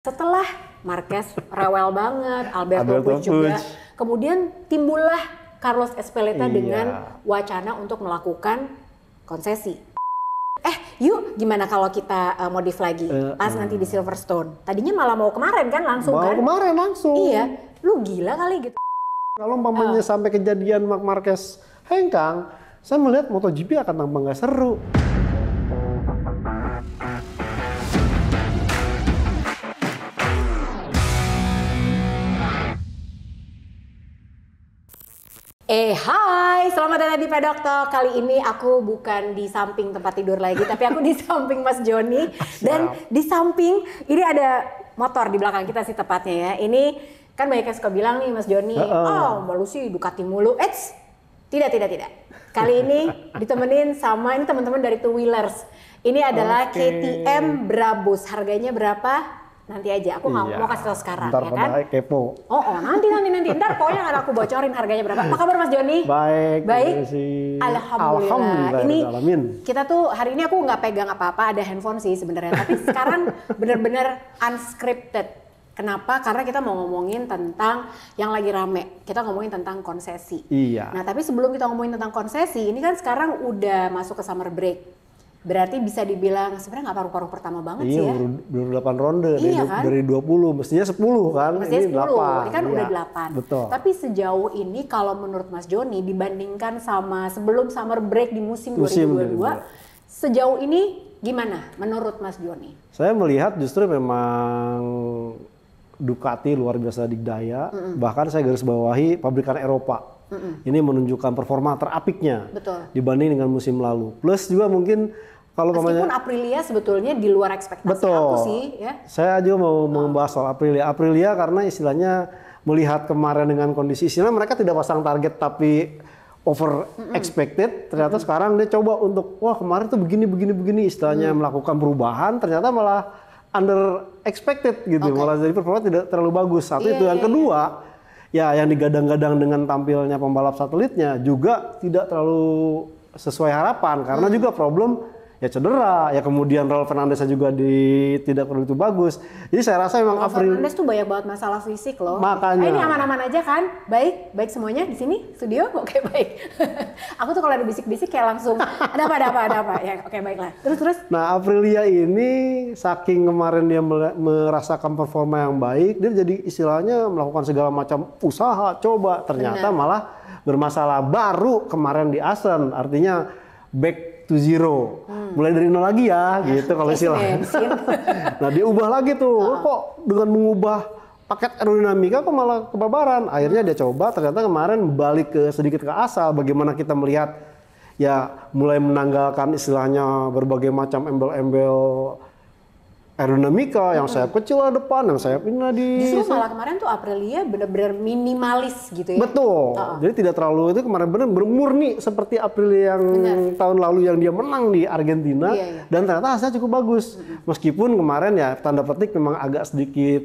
Setelah Marquez rewel banget, Alberto Puig juga, kemudian timbullah Carlos Ezpeleta dengan wacana untuk melakukan konsesi. Yuk gimana kalau kita modif lagi pas nanti di Silverstone. Tadinya malah mau kemarin kan langsung kan? Mau kemarin langsung. Iya, lu gila kali gitu. Kalau umpamanya sampai kejadian Marc Marquez hengkang, saya melihat MotoGP akan tambah nggak seru. Hai, selamat datang di Pedok Talk. Kali ini aku bukan di samping tempat tidur lagi, tapi aku di samping Mas Joni. Dan di samping, ini ada motor di belakang kita sih tepatnya ya. Ini kan banyak yang suka bilang nih Mas Joni, Mbak Lucy Ducati mulu. Tidak. Kali ini ditemenin sama ini teman-teman dari Two Wheelers. Ini adalah KTM Brabus. Harganya berapa? Nanti aja, aku nggak mau kasih tau sekarang. Ntar ya kan? kepo. Nanti. Ntar pokoknya akan aku bocorin harganya berapa. Apa kabar Mas Joni? Baik. Alhamdulillah. Ini kita tuh hari ini aku nggak pegang apa-apa, ada handphone sih sebenarnya. Tapi sekarang bener-bener unscripted. Kenapa? Karena kita mau ngomongin tentang yang lagi rame. Kita ngomongin tentang konsesi. Iya. Nah tapi sebelum kita ngomongin tentang konsesi, ini kan sekarang udah masuk ke summer break. Berarti bisa dibilang sebenarnya nggak paruh-paruh pertama banget sih ya. Iya, baru 8 ronde kan? dari 20, mestinya 10 kan. Mestinya 10, 8. ini kan udah 8. Betul. Tapi sejauh ini kalau menurut Mas Joni dibandingkan sama sebelum summer break di musim 2022, sejauh ini gimana menurut Mas Joni? Saya melihat justru memang Ducati luar biasa dikdaya, bahkan saya garis bawahi pabrikan Eropa. Ini menunjukkan performa terapiknya dibanding dengan musim lalu. Plus juga mungkin kalau meskipun Aprilia sebetulnya di luar ekspektasi aku sih ya. Saya juga mau membahas soal Aprilia karena istilahnya melihat kemarin dengan kondisi istilahnya mereka tidak pasang target tapi over expected. Ternyata sekarang dia coba untuk kemarin tuh begini istilahnya melakukan perubahan, ternyata malah under expected gitu. Malah jadi performa tidak terlalu bagus. Satu itu yang kedua, ya yang digadang-gadang dengan tampilnya pembalap satelitnya juga tidak terlalu sesuai harapan karena juga problem ya cedera, ya kemudian Raul Fernandez juga tidak begitu bagus. Jadi saya rasa memang Fernandez tuh banyak banget masalah fisik loh. Makanya. Ini aman-aman aja kan? Baik semuanya di sini studio. Oke, baik. Aku tuh kalau ada bisik-bisik kayak langsung ada apa. Ya, oke, baiklah. Terus. Nah, Aprilia ini saking kemarin dia merasakan performa yang baik, dia jadi istilahnya melakukan segala macam usaha, coba ternyata malah bermasalah baru kemarin di Assen. Artinya back to zero. Mulai dari nol lagi ya, gitu kalau istilahnya. Nah dia ubah lagi tuh, kok dengan mengubah paket aerodinamika kok malah kebabaran. Akhirnya dia coba, ternyata kemarin balik sedikit ke asal. Bagaimana kita melihat ya mulai menanggalkan istilahnya berbagai macam embel-embel aerodinamika yang sayap kecil di depan, yang sayap ini Justru malah kemarin tuh Aprilia benar-benar minimalis gitu ya. Betul. Jadi tidak terlalu itu kemarin benar bermurni seperti Aprilia yang tahun lalu yang dia menang di Argentina dan ternyata hasilnya cukup bagus. Meskipun kemarin ya tanda petik memang agak sedikit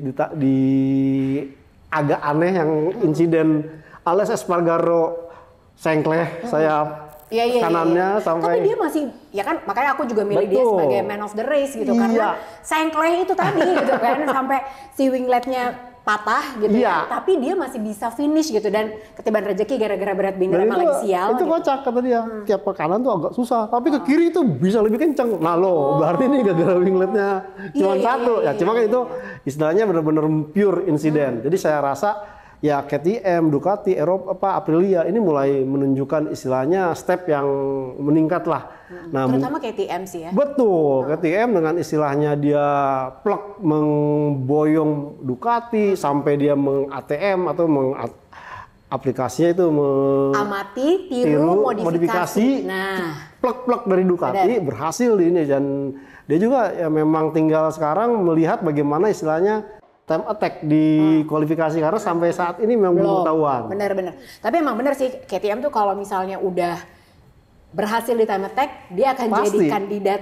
agak aneh yang insiden Alex Espargaro sengkleh sayap kanannya sampai. Tapi dia masih ya kan, makanya aku juga milih dia sebagai man of the race gitu karena sengkleh itu tadi gitu kan sampai si wingletnya patah gitu tapi dia masih bisa finish gitu dan ketiban rezeki gara-gara berat binder emang lagi sial. Itu kocak kata dia. Tiap ke kanan tuh agak susah, tapi ke kiri itu bisa lebih kenceng. Nah berarti ini gara-gara wingletnya cuma satu. Cuma kan itu istilahnya benar-benar pure insiden. Jadi saya rasa ya KTM, Ducati, Eropa, Aprilia ini mulai menunjukkan istilahnya step yang meningkat lah. Nah, terutama KTM sih ya. Betul, KTM dengan istilahnya dia plug memboyong Ducati sampai dia meng-ATM atau aplikasinya itu amati, tiru, modifikasi. Nah, plug dari Ducati berhasil di ini dan dia juga ya memang tinggal sekarang melihat bagaimana istilahnya time attack di kualifikasi karena sampai saat ini memang belum ketahuan. Bener. Tapi emang bener sih KTM tuh kalau misalnya udah berhasil di time attack, dia akan jadi kandidat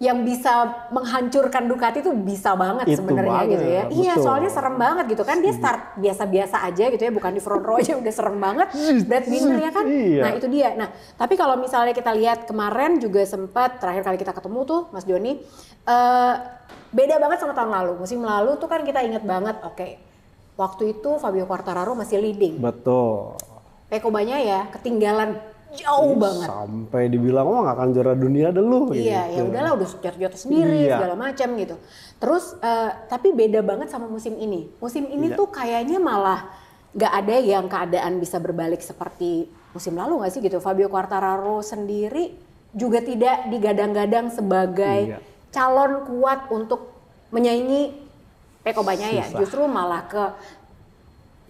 yang bisa menghancurkan Ducati tuh bisa banget Itu sebenarnya banget, gitu ya. Iya, betul. soalnya serem banget gitu kan, dia start biasa-biasa aja gitu ya, bukan di front row aja udah serem banget. Brad Binder ya kan. Iya. Nah itu dia. Nah tapi kalau misalnya kita lihat kemarin juga sempat terakhir kali kita ketemu tuh Mas Joni, beda banget sama tahun lalu. Musim lalu tuh kan kita inget banget, oke, waktu itu Fabio Quartararo masih leading. Betul. Pecco Bagnaia ketinggalan jauh banget. Sampai dibilang nggak akan juara dunia dulu. Iya, gitu. ya udahlah udah jatuh-jatuh sendiri Iya. segala macam gitu. Terus tapi beda banget sama musim ini. Musim ini Iya. tuh kayaknya malah nggak ada yang keadaan bisa berbalik seperti musim lalu nggak sih gitu. Fabio Quartararo sendiri juga tidak digadang-gadang sebagai Iya. calon kuat untuk menyaingi Pecco Bagnaia. Susah. Justru malah ke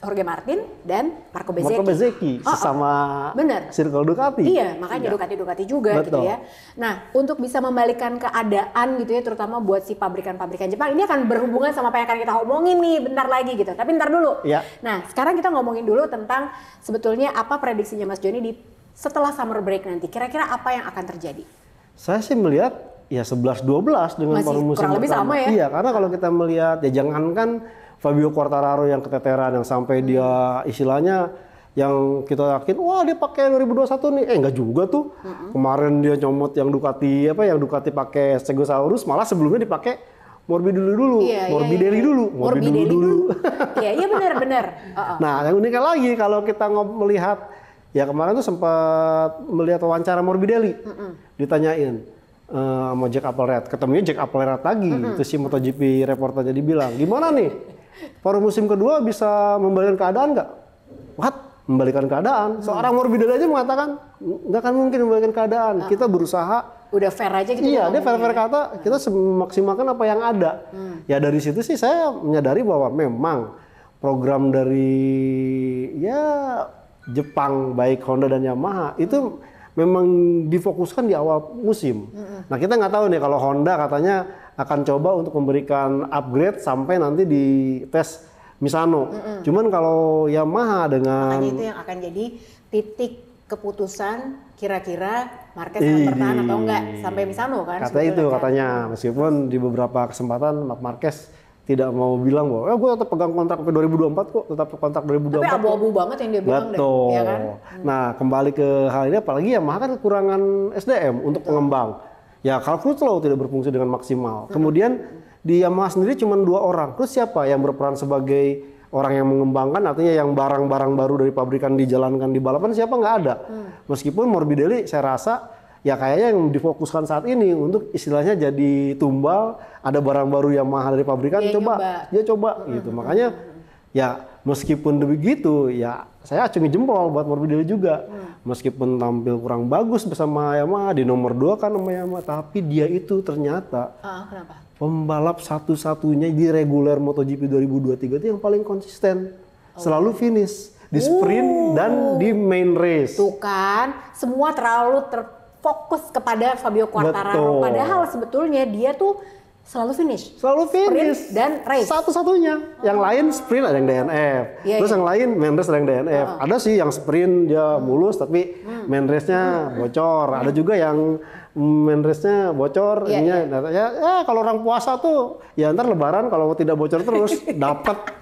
Jorge Martin dan Marco Bezzecchi. Marco Bezzecchi Oh, sesama bener. Circle Ducati. Iya, makanya Ducati juga gitu Betul. ya. Nah, untuk bisa membalikan keadaan gitu ya, terutama buat si pabrikan-pabrikan Jepang, ini akan berhubungan sama apa yang akan kita omongin nih bentar lagi gitu. Tapi ntar dulu. Iya. Nah, sekarang kita ngomongin dulu tentang sebetulnya apa prediksinya Mas Joni di setelah summer break nanti. Kira-kira apa yang akan terjadi? Saya sih melihat ya 11-12 dengan Masih paruh musim kurang lebih pertama. sama ya? Iya, karena kalau kita melihat ya jangankan Fabio Quartararo yang keteteran yang sampai dia istilahnya yang kita yakin wah dia pakai 2021 nih, enggak juga tuh. Kemarin dia nyomot yang Ducati yang Ducati pakai Stegosaurus, malah sebelumnya dipakai Morbidelli dulu. Morbidelli dulu. Morbidelli dulu. Iya benar. Nah, yang uniknya lagi kalau kita melihat ya kemarin tuh sempat melihat wawancara Morbidelli. Ditanyain sama Jack Applerat, ketemunya Jack Applerat lagi. Itu si MotoGP reporternya dibilang, "Gimana nih? Paruh musim kedua bisa membalikan keadaan nggak?" What? Membalikan keadaan? Seorang Morbidelli aja mengatakan nggak akan mungkin membalikan keadaan. Kita berusaha. Udah fair aja gitu. Iya, dia fair-fair kata, kita memaksimalkan apa yang ada. Ya dari situ sih saya menyadari bahwa memang program dari ya Jepang baik Honda dan Yamaha itu memang difokuskan di awal musim. Nah kita nggak tahu nih kalau Honda katanya akan coba untuk memberikan upgrade sampai nanti di tes Misano. Cuman kalau Yamaha dengan makanya itu yang akan jadi titik keputusan kira-kira Marquez akan bertahan atau enggak sampai Misano kan. Kata itu kan? katanya, meskipun di beberapa kesempatan Marc Marquez tidak mau bilang bahwa gue tetap pegang kontrak sampai 2024 kok, tetap kontrak 2024. Tapi abu-abu banget yang dia bilang Betul. deh, ya kan? Nah, kembali ke hal ini apalagi Yamaha kan kekurangan SDM untuk pengembang. Ya, Carl Crutchlow tidak berfungsi dengan maksimal. Kemudian di Yamaha sendiri cuma 2 orang. Terus siapa yang berperan sebagai orang yang mengembangkan, artinya yang barang-barang baru dari pabrikan dijalankan di balapan, siapa nggak ada. Meskipun Morbidelli saya rasa ya kayaknya yang difokuskan saat ini untuk istilahnya jadi tumbal, ada barang baru Yamaha dari pabrikan, dia coba gitu. Makanya ya meskipun begitu ya saya acungi jempol buat Morbidelli juga. Meskipun tampil kurang bagus bersama Yamaha di nomor 2 kan sama Yamaha, tapi dia itu ternyata Kenapa? pembalap satu-satunya di reguler MotoGP 2023 itu yang paling konsisten. Selalu finish di sprint dan di main race. Tuh kan, semua terlalu terfokus kepada Fabio Quartararo. Betul. Padahal sebetulnya dia tuh selalu finish. Selalu finish. Sprint dan race. Satu-satunya. Yang lain sprint ada yang DNF. Iya, Terus yang lain main race ada yang DNF. Ada sih yang sprint dia mulus tapi main race-nya bocor. Ada juga yang main race-nya bocor. Iya, Ya kalau orang puasa tuh ya ntar lebaran kalau tidak bocor terus dapat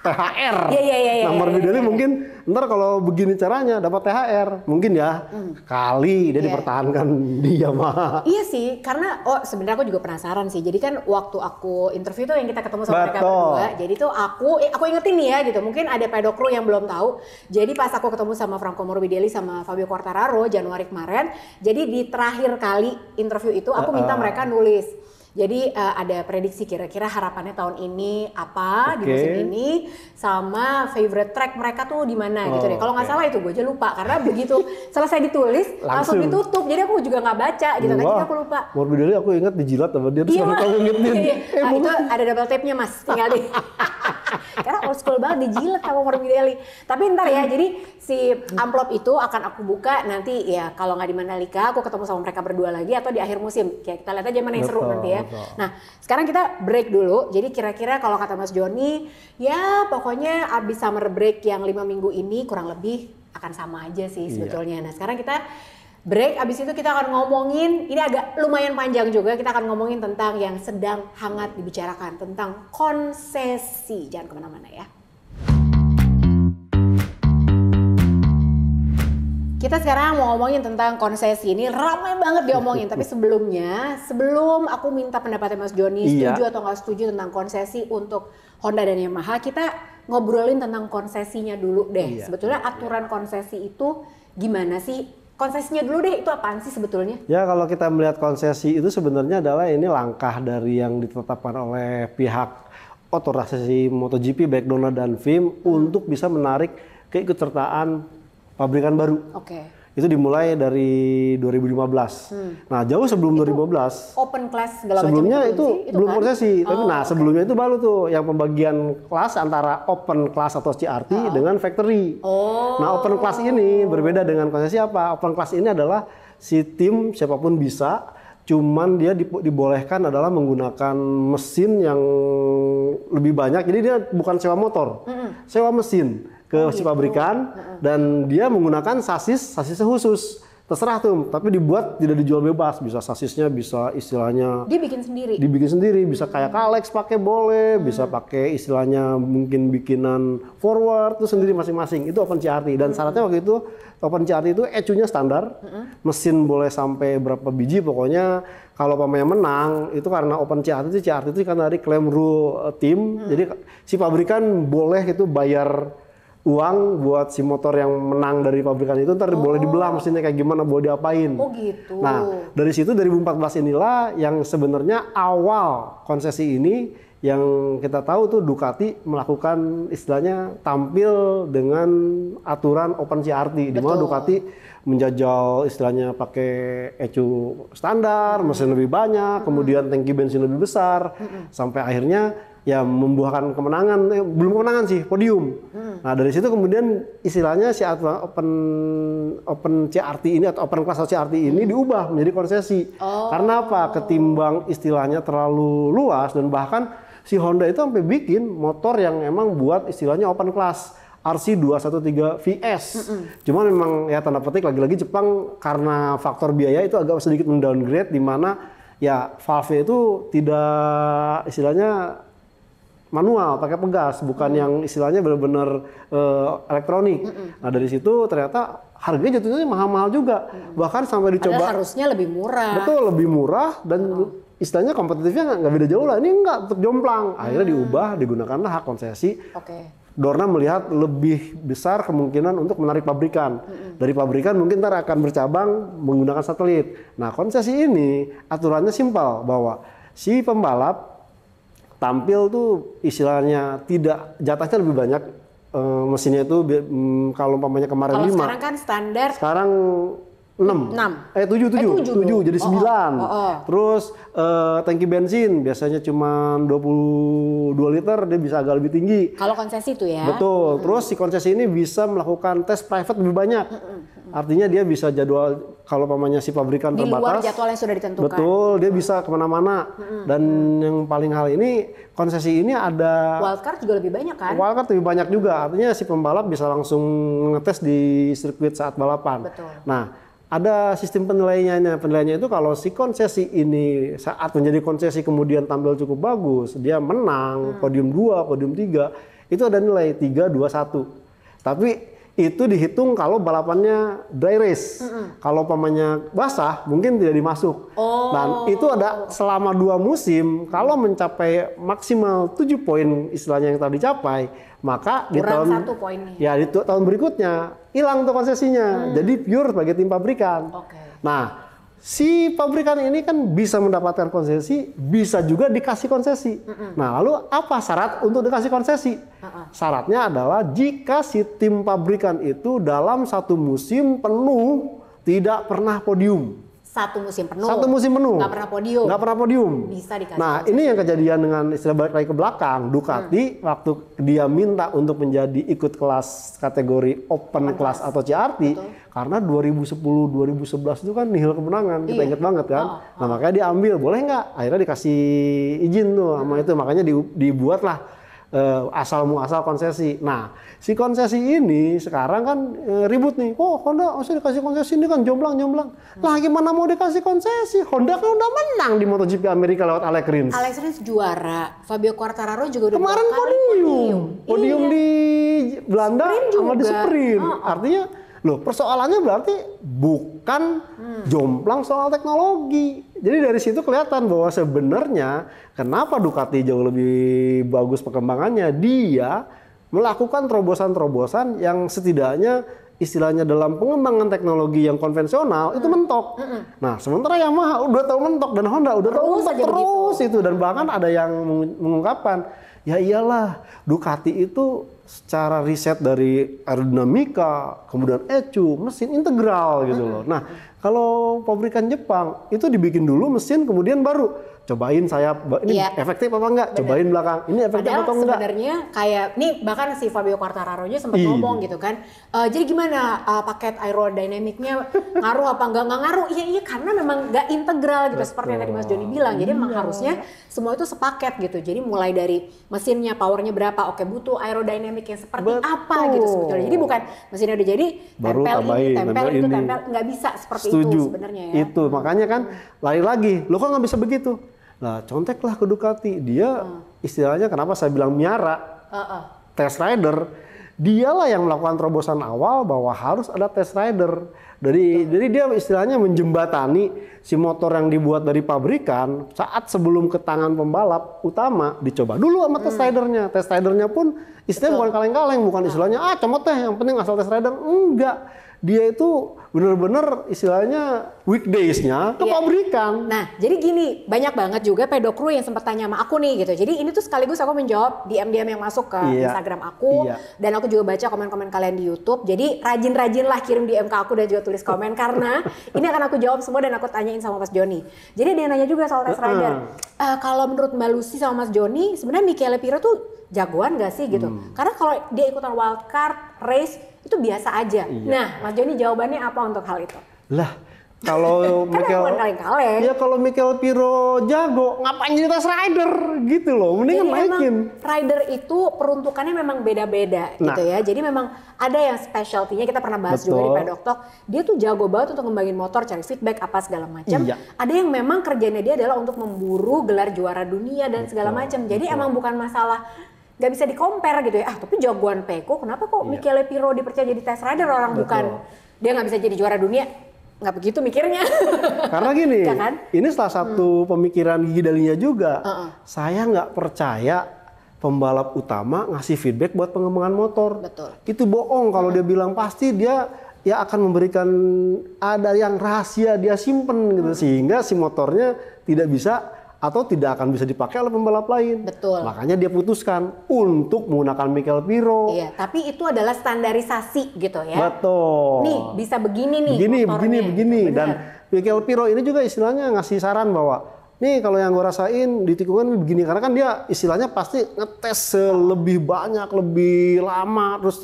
THR. Iya. Nah, Morbidelli mungkin ntar kalau begini caranya dapat THR. Mungkin ya kali dia dipertahankan di Yamaha. Iya sih, karena sebenarnya aku juga penasaran sih. Jadi kan waktu aku interview tuh yang kita ketemu sama mereka berdua. Jadi tuh aku ingetin nih ya gitu. Mungkin ada pedok crew yang belum tahu. Jadi pas aku ketemu sama Franco Morbidelli sama Fabio Quartararo Januari kemarin. Jadi di terakhir kali interview itu aku minta mereka nulis. Jadi ada prediksi kira-kira harapannya tahun ini apa di musim ini, sama favorite track mereka tuh di mana gitu deh. Kalau nggak salah itu gue aja lupa karena begitu selesai ditulis langsung ditutup. Jadi aku juga nggak baca gitu kan, jadi aku lupa. Morbidelli aku ingat dijilat sama dia terus kamu ngingetin. Itu ada double tape-nya mas, tinggal deh. Karena old school banget dijilat sama Morbidelli. Tapi ntar ya, jadi si amplop itu akan aku buka nanti ya kalau nggak di Mandalika aku ketemu sama mereka berdua lagi atau di akhir musim. Kayak kita lihat aja mana yang seru nanti ya. Nah, sekarang kita break dulu. Jadi kira-kira kalau kata Mas Joni, ya pokoknya abis summer break yang 5 minggu ini kurang lebih akan sama aja sih sebetulnya. Nah, sekarang kita break, abis itu kita akan ngomongin, ini agak lumayan panjang juga, kita akan ngomongin tentang yang sedang hangat dibicarakan, tentang konsesi. Jangan kemana-mana ya. Kita sekarang mau ngomongin tentang konsesi. Ini ramai banget diomongin, tapi sebelum aku minta pendapatnya Mas Joni, setuju atau nggak setuju tentang konsesi untuk Honda dan Yamaha, kita ngobrolin tentang konsesinya dulu deh. Sebetulnya aturan konsesi itu gimana sih? Konsesinya dulu deh, itu apaan sih sebetulnya? Ya, kalau kita melihat konsesi itu sebenarnya adalah ini langkah dari yang ditetapkan oleh pihak otoritasasi MotoGP baik Dorna dan FIM untuk bisa menarik keikutsertaan pabrikan baru. Itu dimulai dari 2015. Nah, jauh sebelum itu 2015. Open class segala macam. Sebelumnya itu belum kan? konsesi. Tapi sebelumnya itu baru tuh yang pembagian kelas antara open class atau CRT dengan factory. Nah, open class ini berbeda dengan konsesi apa? Open class ini adalah si tim siapapun bisa, cuman dia dibolehkan adalah menggunakan mesin yang lebih banyak. Jadi dia bukan sewa motor, sewa mesin ke si pabrikan dan dia menggunakan sasis khusus. Terserah tuh, tapi dibuat tidak dijual bebas. Bisa sasisnya bisa istilahnya dibikin sendiri. Bisa kayak Kalex pakai boleh, bisa pakai istilahnya mungkin bikinan forward tuh sendiri masing-masing. Itu Open CRT dan syaratnya waktu itu Open CRT itu ECU-nya standar. Mesin boleh sampai berapa biji pokoknya. Kalau pemain menang itu karena Open CRT itu karena dari claim rule tim. Jadi si pabrikan boleh itu bayar uang buat si motor yang menang dari pabrikan itu, ntar boleh dibelah mesinnya kayak gimana, boleh diapain. Gitu. Nah, dari situ 2014 inilah yang sebenarnya awal konsesi ini yang kita tahu tuh Ducati melakukan istilahnya tampil dengan aturan Open CRT, di mana Ducati menjajal istilahnya pakai ECU standar, mesin lebih banyak, kemudian tangki bensin lebih besar, sampai akhirnya ya membuahkan kemenangan, belum kemenangan sih, podium. Nah, dari situ kemudian istilahnya si aturan open CRT ini atau open class CRT ini diubah menjadi konsesi. Karena apa? Ketimbang istilahnya terlalu luas dan bahkan si Honda itu sampai bikin motor yang emang buat istilahnya open class RC213 VS. Cuman memang ya tanda petik lagi-lagi Jepang karena faktor biaya itu agak sedikit mendowngrade di mana ya valve itu tidak istilahnya manual, pakai pegas, bukan yang istilahnya benar-benar elektronik. Nah, dari situ ternyata harganya jatuhnya mahal-mahal juga. Bahkan sampai dicoba. Padahal harusnya lebih murah. Betul, lebih murah dan istilahnya kompetitifnya nggak beda jauh lah. Ini nggak tetap jomplang. Akhirnya diubah, digunakanlah hak konsesi. Dorna melihat lebih besar kemungkinan untuk menarik pabrikan. Dari pabrikan mungkin ntar akan bercabang menggunakan satelit. Nah, konsesi ini aturannya simpel bahwa si pembalap tampil tuh istilahnya tidak jatahnya lebih banyak, mesinnya itu kalau umpamanya kemarin 5. Sekarang kan standar. Sekarang 6. 7 jadi 9. Terus tangki bensin biasanya cuma 22 liter, dia bisa agak lebih tinggi. Kalau konsesi itu ya. Betul. Terus si konsesi ini bisa melakukan tes private lebih banyak. Artinya dia bisa jadwal kalau pamannya si pabrikan di terbatas. Di luar jadwal yang sudah ditentukan. Betul, dia bisa kemana-mana. Dan yang paling hal ini konsesi ini ada. Wildcard juga lebih banyak kan? Wildcard lebih banyak juga. Artinya si pembalap bisa langsung ngetes di sirkuit saat balapan. Betul. Nah, ada sistem penilaiannya. Penilaiannya itu kalau si konsesi ini saat menjadi konsesi kemudian tampil cukup bagus, dia menang podium 2, podium 3, itu ada nilai 3, 2, 1. Tapi itu dihitung kalau balapannya dry race. Kalau pamannya basah mungkin tidak dimasuk. Dan itu ada selama 2 musim, kalau mencapai maksimal 7 poin istilahnya yang telah dicapai, maka di tahun 1 poinnya. Ya di tahun berikutnya hilang tuh konsesinya. Jadi pure sebagai tim pabrikan. Nah, si pabrikan ini kan bisa mendapatkan konsesi, bisa juga dikasih konsesi. Nah, lalu apa syarat untuk dikasih konsesi? Syaratnya adalah jika si tim pabrikan itu dalam 1 musim penuh tidak pernah podium. 1 musim penuh. 1 musim penuh. Nggak pernah podium. Nggak pernah podium. Bisa dikasih. Nah, ini yang kejadian dengan istilah balik lagi ke belakang. Ducati waktu dia minta untuk menjadi ikut kelas kategori open class atau CRT, karena 2010-2011 itu kan nihil kemenangan. Kita ingat banget kan. Nah, makanya dia ambil, boleh nggak? Akhirnya dikasih izin tuh sama itu. Makanya dibuatlah asal muasal konsesi. Nah, si konsesi ini sekarang kan ribut nih. Oh, Honda masih dikasih konsesi, ini kan jomplang. Lah gimana mau dikasih konsesi? Honda kan udah menang di MotoGP Amerika lewat Alex Rins. Alex Rins juara, Fabio Quartararo juga udah kemarin podium Iya. di Belanda sama di juga. sprint. Artinya loh, persoalannya berarti bukan jomplang soal teknologi. Jadi dari situ kelihatan bahwa sebenarnya kenapa Ducati jauh lebih bagus perkembangannya. Dia melakukan terobosan-terobosan yang setidaknya istilahnya dalam pengembangan teknologi yang konvensional itu mentok. Nah, sementara Yamaha udah tahu mentok dan Honda udah tahu mentok terus itu. Dan bahkan ada yang mengungkapkan, ya iyalah Ducati itu secara riset dari aerodinamika, kemudian ECU, mesin integral gitu loh. Nah, kalau pabrikan Jepang itu dibikin dulu mesin, kemudian baru cobain sayap, ini efektif apa enggak? Bener. Cobain belakang, ini efektif Padahal atau enggak? sebenarnya kayak nih bahkan si Fabio Quartararo-nya sempat ngomong gitu kan. Jadi gimana paket aerodinamiknya ngaruh apa enggak ngaruh? Iya karena memang enggak integral gitu. Betul. Seperti yang tadi Mas Joni bilang. Jadi memang harusnya semua itu sepaket gitu. Jadi mulai dari mesinnya powernya berapa, oke butuh aerodinamik yang seperti apa gitu sebetulnya. Jadi bukan mesinnya udah jadi baru tempel tambahin, ini, tempel itu, ini. tempel nggak bisa seperti Setuju. itu sebenarnya ya. Itu makanya kan lari lagi, lo kok nggak bisa begitu? Nah, conteklah ke Ducati. Dia istilahnya kenapa saya bilang Miara, test rider, dialah yang melakukan terobosan awal bahwa harus ada test rider. Jadi dia istilahnya menjembatani si motor yang dibuat dari pabrikan saat sebelum ke tangan pembalap utama dicoba dulu sama test ridernya. Test ridernya pun istilahnya bukan kaleng-kaleng, bukan istilahnya comot teh yang penting asal test rider. Enggak. Dia itu benar-benar istilahnya weekdays-nya ke pabrikan. Nah, jadi gini, banyak banget juga pedok crew yang sempat tanya sama aku nih gitu. Jadi ini tuh sekaligus aku menjawab DM yang masuk ke Instagram aku dan aku juga baca komen-komen kalian di YouTube. Jadi rajin-rajinlah kirim DM ke aku dan juga tulis komen karena ini akan aku jawab semua dan aku tanyain sama Mas Joni. Jadi dia nanya juga soal test rider. Kalau menurut Mbak Lucy sama Mas Joni, sebenarnya Michele Pirro tuh jagoan gak sih gitu? Karena kalau dia ikutan wildcard race itu biasa aja. Nah, Mas Joni jawabannya apa untuk hal itu? Lah, kalau kalau Michele Pirro jago, ngapain jadi test rider gitu loh? Mendingan naikin. Rider itu peruntukannya memang beda-beda gitu ya. Jadi memang ada yang specialty-nya, kita pernah bahas juga di Pedok Talk. Dia tuh jago banget untuk ngembangin motor, cari feedback apa segala macam. Ada yang memang kerjanya dia adalah untuk memburu gelar juara dunia dan segala macam. Jadi emang bukan masalah nggak bisa di-compare gitu ya. Tapi jagoan Peko, kenapa kok Michele Pirro dipercaya jadi test rider orang bukan dia nggak bisa jadi juara dunia? Nggak begitu mikirnya. Karena gini, ini salah satu pemikiran Gigi Dalinya juga. Saya nggak percaya pembalap utama ngasih feedback buat pengembangan motor. Betul. Itu bohong kalau dia bilang pasti dia ya akan memberikan ada yang rahasia dia simpen gitu sehingga si motornya tidak bisa atau tidak akan bisa dipakai oleh pembalap lain. Betul. Makanya dia putuskan untuk menggunakan Michele Pirro. Iya, tapi itu adalah standarisasi gitu ya. Betul. Nih, bisa begini nih Begini. Bener. Dan Michele Pirro ini juga istilahnya ngasih saran bahwa nih kalau yang gue rasain di tikungan begini. Karena kan dia istilahnya pasti ngetes lebih banyak, lebih lama. Terus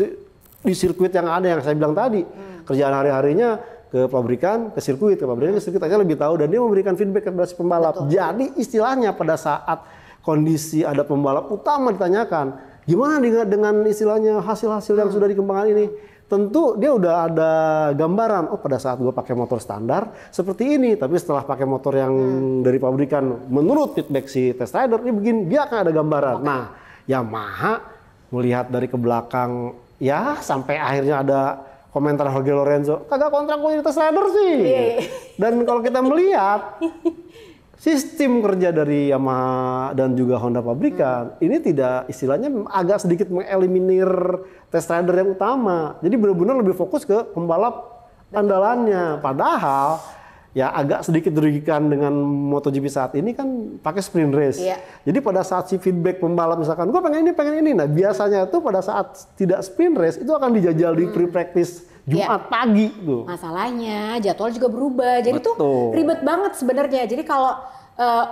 di sirkuit yang ada yang saya bilang tadi. Kerjaan hari-harinya ke pabrikan, ke sirkuit, akhirnya lebih tahu dan dia memberikan feedback kepada si pembalap. Betul. Jadi istilahnya pada saat kondisi ada pembalap utama ditanyakan, gimana dengan istilahnya hasil-hasil yang sudah dikembangkan ini? Tentu dia udah ada gambaran, oh pada saat gue pakai motor standar seperti ini, tapi setelah pakai motor yang dari pabrikan menurut feedback si test rider ini begini, dia akan ada gambaran. Nah, Yamaha melihat dari ke belakang ya sampai akhirnya ada komentar Jorge Lorenzo, kagak kontrak gue jadi test rider sih. Dan kalau kita melihat sistem kerja dari Yamaha dan juga Honda pabrikan, ini tidak istilahnya agak sedikit mengeliminir test rider yang utama. Jadi benar-benar lebih fokus ke pembalap andalannya. Padahal ya agak sedikit dirugikan dengan MotoGP saat ini kan pakai sprint race. Jadi pada saat si feedback pembalap misalkan, gue pengen ini. Nah biasanya tuh pada saat tidak sprint race itu akan dijajal di pre-practice Jumat pagi tuh. Masalahnya jadwal juga berubah. Jadi tuh ribet banget sebenarnya. Jadi kalau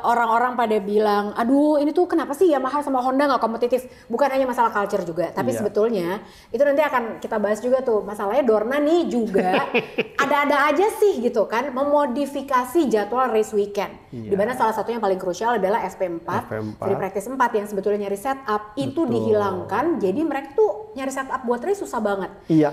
orang-orang pada bilang, aduh ini tuh kenapa sih Yamaha sama Honda nggak kompetitif? Bukan hanya masalah culture juga, tapi sebetulnya itu nanti akan kita bahas juga tuh. Masalahnya Dorna nih juga ada-ada aja sih gitu kan, memodifikasi jadwal race weekend. Di mana salah satunya yang paling krusial adalah FP4, Free Practice 4 yang sebetulnya nyari setup itu dihilangkan. Jadi mereka tuh nyari setup buat race susah banget.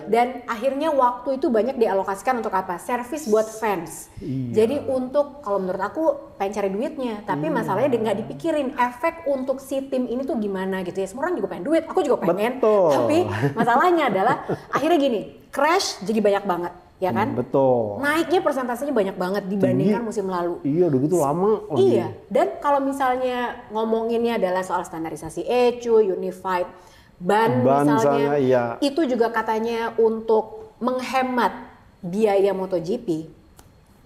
Dan akhirnya waktu itu banyak dialokasikan untuk apa? Servis buat fans. Jadi untuk kalau menurut aku pengen cari duitnya, tapi masalahnya nggak dipikirin efek untuk si tim ini tuh gimana gitu ya. Semua orang juga pengen duit, aku juga pengen. Tapi masalahnya adalah akhirnya gini, crash jadi banyak banget, ya kan? Betul. Naiknya persentasenya banyak banget dibandingkan musim lalu. Iya, udah gitu lama. Iya, dan kalau misalnya ngomonginnya adalah soal standarisasi ECU, Unified ban misalnya, itu juga katanya untuk menghemat biaya MotoGP.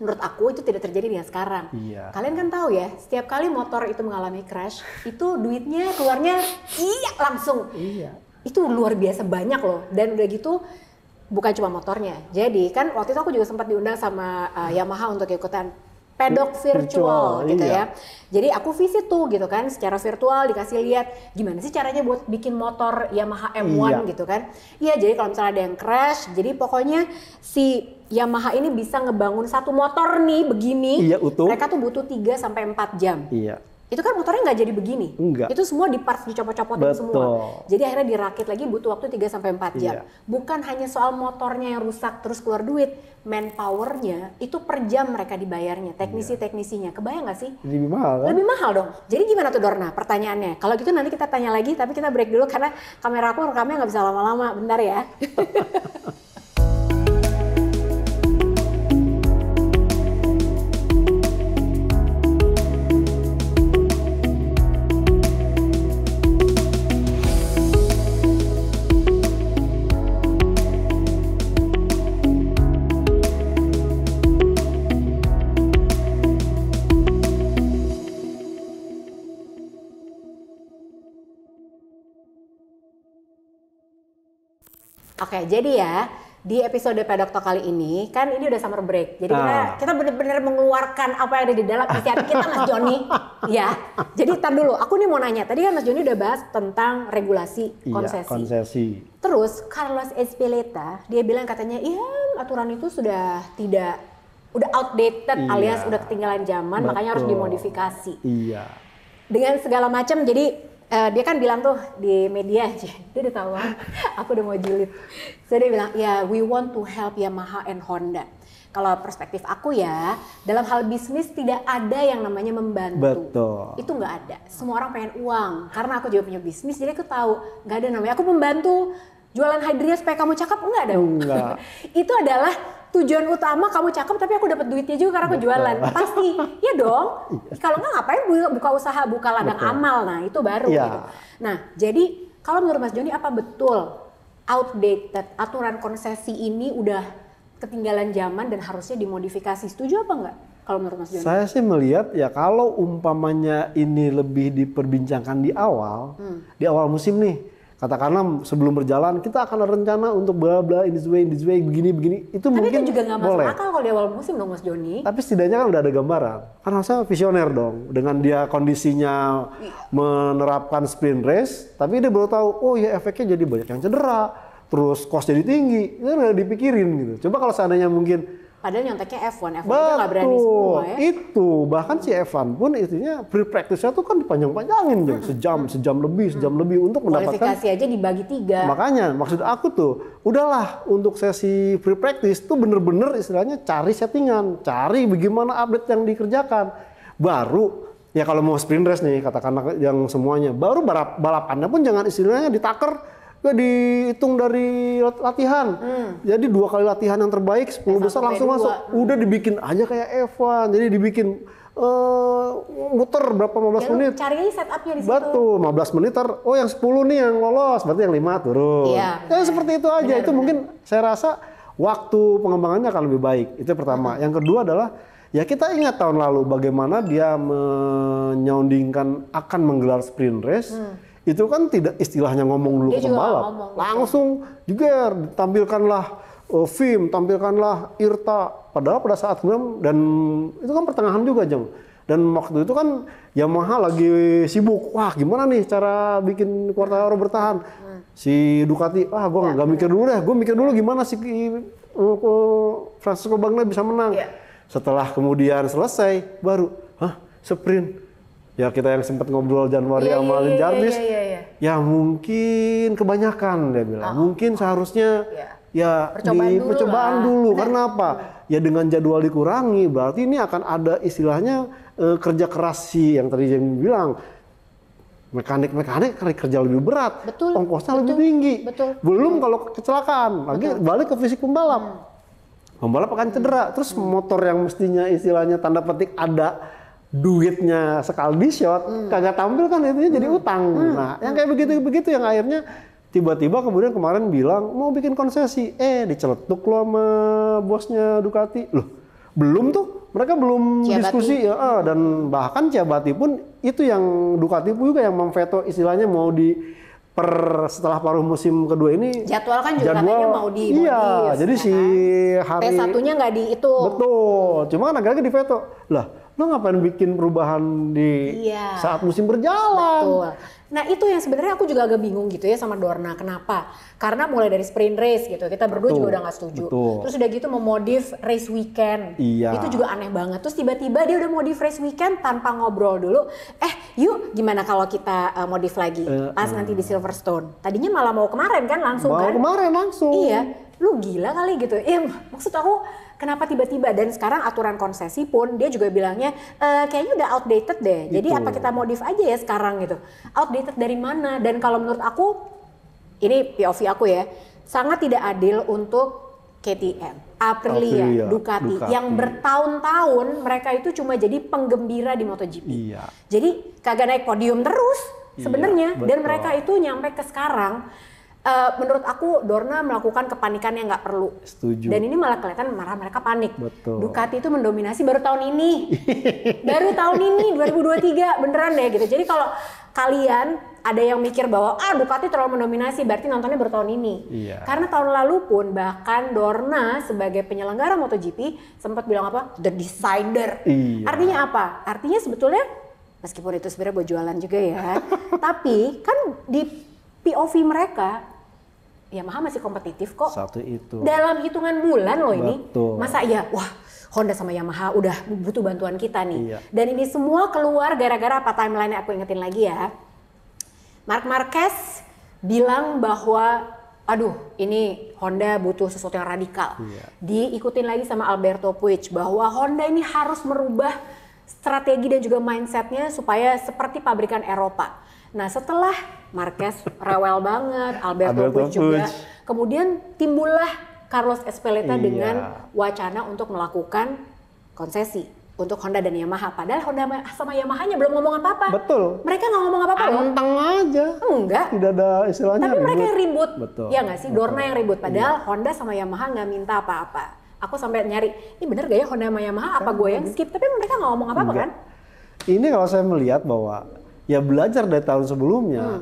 Menurut aku itu tidak terjadi dengan sekarang. Kalian kan tahu ya, setiap kali motor itu mengalami crash, itu duitnya keluarnya langsung. Itu luar biasa banyak loh. Dan udah gitu bukan cuma motornya. Jadi kan waktu itu aku juga sempat diundang sama Yamaha untuk ikutan pedok virtual gitu ya. Jadi aku visit tuh gitu kan, secara virtual dikasih lihat gimana sih caranya buat bikin motor Yamaha M1 gitu kan. Iya, jadi kalau misalnya ada yang crash, jadi pokoknya si Yamaha ini bisa ngebangun satu motor nih begini. Utuh. Mereka tuh butuh 3 sampai 4 jam. Itu kan motornya nggak jadi begini. Itu semua di parts dicopot-copotin semua. Jadi akhirnya dirakit lagi butuh waktu 3 sampai 4 jam. Bukan hanya soal motornya yang rusak terus keluar duit, manpowernya itu per jam mereka dibayarnya, teknisi-teknisinya. Kebayang nggak sih? Lebih mahal kan? Lebih mahal dong. Jadi gimana tuh Dorna pertanyaannya? Kalau gitu nanti kita tanya lagi, tapi kita break dulu karena kamera aku rekamnya nggak bisa lama-lama. Bentar ya. Oke, jadi ya di episode Pedok Talk kali ini kan ini udah summer break. Jadi kita benar-benar mengeluarkan apa yang ada di dalam isi hati kita, Mas Joni. Ya. Jadi tar dulu, aku nih mau nanya. Tadi kan Mas Joni udah bahas tentang regulasi konsesi. Terus Carlos Ezpeleta dia bilang katanya, "Iya, aturan itu sudah outdated alias udah ketinggalan zaman, makanya harus dimodifikasi." Dengan segala macam, jadi dia kan bilang tuh di media aja, dia udah tahu aku udah mau julid. So dia bilang, ya we want to help Yamaha and Honda. Kalau perspektif aku ya, dalam hal bisnis tidak ada yang namanya membantu. Itu nggak ada. Semua orang pengen uang. Karena aku juga punya bisnis, jadi aku tahu nggak ada namanya aku membantu jualan Hydria supaya kamu cakep, enggak dong. Itu adalah tujuan utama kamu cakep, tapi aku dapat duitnya juga karena aku jualan. Pasti, ya dong. Kalau nggak ngapain buka usaha, buka ladang amal, nah itu baru gitu. Nah, jadi kalau menurut Mas Joni apa betul outdated aturan konsesi ini udah ketinggalan zaman dan harusnya dimodifikasi? Setuju apa enggak? Kalau menurut Mas Joni? Saya sih melihat ya kalau umpamanya ini lebih diperbincangkan di awal musim nih. Katakanlah sebelum berjalan kita akan ada rencana untuk bla bla in this way begini itu tapi mungkin itu juga nggak masuk boleh. Akal kalau di awal musim dong Mas Joni. Tapi setidaknya kan udah ada gambaran. Kan harusnya visioner dong dengan dia kondisinya menerapkan sprint race, tapi dia baru tahu oh ya efeknya jadi banyak yang cedera, terus cost jadi tinggi, itu nggak dipikirin gitu. Coba kalau seandainya mungkin padahal nyonteknya F1 itu nggak berani semua ya. Itu bahkan si F1 pun intinya free practice-nya tuh kan dipanjang-panjangin sejam lebih untuk mendapatkan kualifikasi aja dibagi 3. Makanya maksud aku tuh udahlah untuk sesi free practice tuh bener-bener istilahnya cari settingan, cari bagaimana update yang dikerjakan. Baru ya kalau mau sprint race nih katakanlah yang semuanya, baru balapannya pun jangan istilahnya ditaker. Gak dihitung dari latihan. Jadi 2 kali latihan yang terbaik 10 besar langsung masuk. Udah dibikin aja kayak F1. Jadi dibikin muter berapa 15 menit. Cari aja setupnya di situ. Betul, 15 menit oh yang 10 nih yang lolos, berarti yang 5 turun. Seperti itu aja. Itu mungkin saya rasa waktu pengembangannya akan lebih baik. Itu pertama. Yang kedua adalah ya kita ingat tahun lalu bagaimana dia menyoundingkan akan menggelar sprint race. Itu kan tidak istilahnya ngomong dulu ke pembalap, langsung juga tampilkanlah FIM, tampilkanlah IRTA, padahal pada saat dan itu kan pertengahan juga Jeng. Dan waktu itu kan Yamaha lagi sibuk, wah gimana nih cara bikin Quartararo bertahan. Si Ducati, gue nggak mikir dulu deh, gue mikir dulu gimana sih Francesco Bagnaia bisa menang. Setelah kemudian selesai, baru, sprint. Ya kita yang sempat ngobrol Januari sama Alin Jarvis, ya mungkin kebanyakan dia bilang, mungkin seharusnya ya percobaan dulu. Karena apa? Ya dengan jadwal dikurangi, berarti ini akan ada istilahnya kerja keras sih yang tadi yang bilang. Mekanik kerja lebih berat, ongkosnya lebih tinggi. Belum kalau kecelakaan, lagi balik ke fisik pembalap. Pembalap akan cedera, terus motor yang mestinya istilahnya tanda petik ada duitnya sekali di shot, kagak tampil kan itu jadi utang. Nah, yang kayak begitu yang akhirnya tiba-tiba kemudian kemarin bilang mau bikin konsesi, diceletuk lo sama bosnya Ducati. Loh, belum tuh. Mereka belum diskusi ya, dan bahkan Ciabatti pun itu yang Ducati pun juga yang memveto istilahnya mau setelah paruh musim kedua ini jadwal kan juga katanya mau di iya, jadi si hari T1-nya nggak dihitung. Betul, cuma kan agak-agak diveto. Lah, lo ngapain bikin perubahan di saat musim berjalan? Betul. Nah itu yang sebenarnya aku juga agak bingung gitu ya sama Dorna. Kenapa? Karena mulai dari sprint race gitu, kita berdua juga udah nggak setuju. Terus udah gitu memodif race weekend. Itu juga aneh banget. Terus tiba-tiba dia udah modif race weekend tanpa ngobrol dulu. Yuk gimana kalau kita modif lagi pas nanti di Silverstone. Tadinya malah mau kemarin kan langsung kan? Mau kemarin langsung. Iya, lu gila kali gitu. Maksud aku kenapa tiba-tiba, dan sekarang aturan konsesi pun dia juga bilangnya kayaknya udah outdated deh. Jadi apa kita modif aja ya sekarang gitu. Outdated dari mana? Dan kalau menurut aku, ini POV aku ya, sangat tidak adil untuk KTM, Aprilia, Ducati yang bertahun-tahun mereka itu cuma jadi penggembira di MotoGP. Jadi kagak naik podium terus sebenarnya, dan mereka itu nyampe ke sekarang. Menurut aku Dorna melakukan kepanikan yang nggak perlu. Setuju. Dan ini malah kelihatan mereka panik. Betul. Ducati itu mendominasi baru tahun ini. Baru tahun ini 2023 beneran deh gitu. Jadi kalau kalian ada yang mikir bahwa Ducati terlalu mendominasi, berarti nontonnya baru tahun ini. Karena tahun lalu pun bahkan Dorna sebagai penyelenggara MotoGP sempat bilang apa? The Decider. Artinya apa? Artinya sebetulnya meskipun itu sebenarnya buat jualan juga ya. Tapi kan di POV mereka Yamaha masih kompetitif kok. Satu itu. Dalam hitungan bulan loh ini. Betul. Masa ya, Honda sama Yamaha udah butuh bantuan kita nih. Dan ini semua keluar gara-gara apa, timeline aku ingetin lagi ya. Marc Marquez bilang bahwa ini Honda butuh sesuatu yang radikal. Diikutin lagi sama Alberto Puig bahwa Honda ini harus merubah strategi dan juga mindsetnya supaya seperti pabrikan Eropa. Nah setelah Marquez rewel banget, Alberto Puig juga, kemudian timbullah Carlos Ezpeleta dengan wacana untuk melakukan konsesi untuk Honda dan Yamaha. Padahal Honda sama Yamahanya belum ngomong apa-apa. Betul. Mereka nggak ngomong apa-apa loh. Anteng aja. Enggak. Tidak ada istilahnya tapi ribut. mereka yang ribut. Betul. Ya nggak sih? Dorna yang ribut. Padahal Honda sama Yamaha nggak minta apa-apa. Aku sampai nyari, ini bener gak ya Honda sama Yamaha? Apa gue yang skip? Tapi mereka nggak ngomong apa-apa kan? Ini kalau saya melihat bahwa ya belajar dari tahun sebelumnya,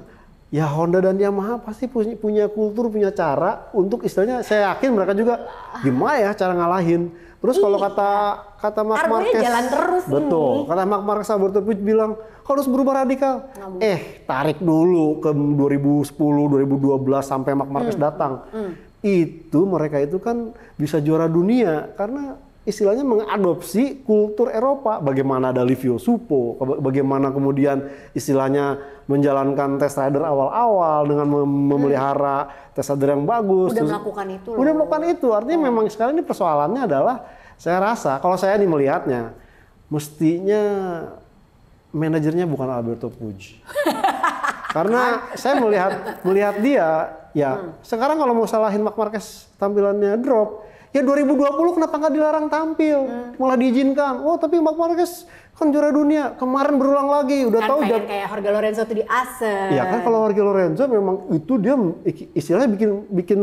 ya Honda dan Yamaha pasti punya kultur, punya cara untuk istilahnya, saya yakin mereka juga gimana ya cara ngalahin. Terus kalau kata Marc Marquez, jalan terus betul. ini. Kata Marc Marquez, Alberto Puig bilang harus berubah radikal. Tarik dulu ke 2010, 2012 sampai Marc Marquez datang. Itu mereka itu kan bisa juara dunia karena istilahnya mengadopsi kultur Eropa. Bagaimana ada Livio Suppo, bagaimana kemudian istilahnya menjalankan test rider awal-awal dengan memelihara test rider yang bagus. Udah melakukan itu loh. Udah melakukan itu. Artinya memang sekarang ini persoalannya adalah, saya rasa kalau saya nih melihatnya, mestinya manajernya bukan Alberto Puig. Karena saya melihat dia, sekarang kalau mau salahin Marc Marquez tampilannya drop, ya 2020 kenapa nggak dilarang tampil, malah diizinkan. Tapi Marc Marquez kan juara dunia, kemarin berulang lagi, udah kan tahu kayak Jorge Lorenzo tuh di Asen. Iya kan, kalau Jorge Lorenzo memang itu dia istilahnya bikin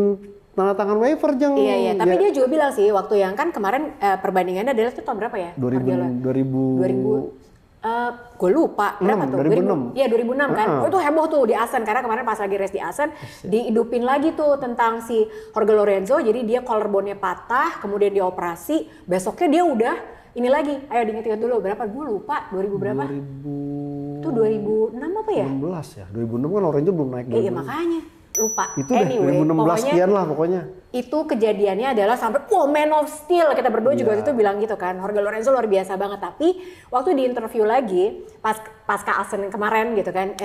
tanda tangan waiver jeng. Iya, tapi dia juga bilang sih waktu yang kan kemarin perbandingannya adalah itu tahun berapa ya? 2000 gue lupa berapa tuh? 2006. Iya 2006 kan. Itu heboh tuh di Asen karena kemarin pas lagi race di Asen dihidupin lagi tuh tentang si Jorge Lorenzo. Jadi dia collarbone-nya patah, kemudian dioperasi. Besoknya dia udah ini lagi, ayo diinget-inget dulu berapa? Gue lupa 2000 berapa? 2000 Itu 2006 apa ya? 16 ya, 2006 kan Orange belum naik. Iya makanya lupa. Itu anyway, 2016 sekian lah pokoknya. Itu kejadiannya adalah sampai Man of Steel, kita berdua juga waktu itu bilang gitu kan, Jorge Lorenzo luar biasa banget. Tapi waktu di interview lagi pasca Asen kemarin gitu kan,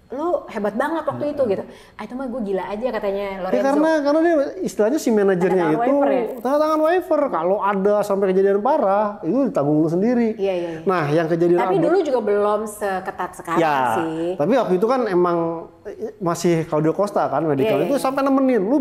lu hebat banget waktu itu gitu. Itu mah gue gila aja katanya Lorenzo. Ya karena dia istilahnya si manajernya itu tanda tangan waiver. Kalau ada sampai kejadian parah itu ditanggung lu sendiri. Iya. Nah yang kejadian tapi dulu juga belum seketat sekarang sih. Tapi waktu itu kan emang masih Claudio Costa kan medical itu sampai nemenin lu